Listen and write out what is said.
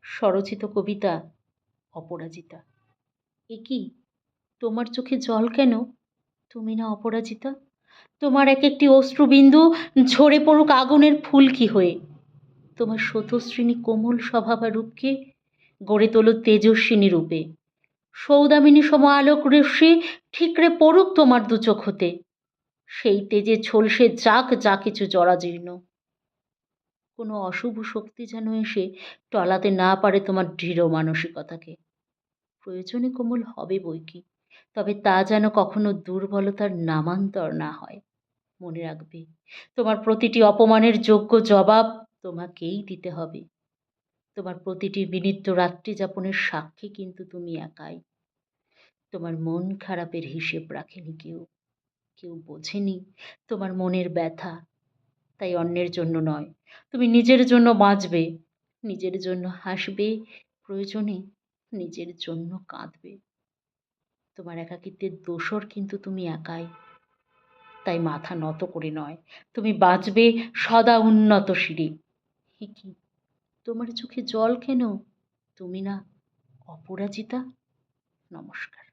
স্বরচিত কবিতা অপরাজিতা। এ কি, তোমার চোখে জল কেন? তুমি না অপরাজিতা? তোমার এক একটি অশ্রুবিন্দু ঝরে পড়ুক আগুনের ফুলকি হয়ে। তোমার স্রোতস্বিনী কোমল স্বভাব আর রূপকে গড়ে তোলো তেজস্বিনী রূপে। সৌদামিনী সম আলোক রশ্মি ঠিকরে পড়ুক তোমার দু চোখ হতে। সেই তেজে ঝলসে যাক যা কিছু জরাজীর্ণ। কোনো অশুভ শক্তি যেন এসে টলাতে না পারে তোমার দৃঢ় মানসিকতাকে। প্রয়োজনে কোমল হবে বৈকি, তবে তা যেন কখনো দুর্বলতার নামান্তর না হয়। মনে রাখবে, তোমার প্রতিটি অপমানের যোগ্য জবাব তোমাকেই দিতে হবে। তোমার প্রতিটি বিনিদ্র রাত্রি যাপনের সাক্ষী কিন্তু তুমি একাই। তোমার মন খারাপের হিসেব রাখেনি কেউ, কেউ বোঝেনি তোমার মনের ব্যথা। তাই অন্যের জন্য নয়, তুমি নিজের জন্য বাঁচবে, নিজের জন্য হাসবে, প্রয়োজনে নিজের জন্য কাঁদবে। তোমার একাকিত্বের দোসর কিন্তু তুমি একাই। তাই মাথা নত করে নয়, তুমি বাঁচবে সদা উন্নত শিরে। এ কি, তোমার চোখে জল কেন? তুমি না অপরাজিতা? নমস্কার।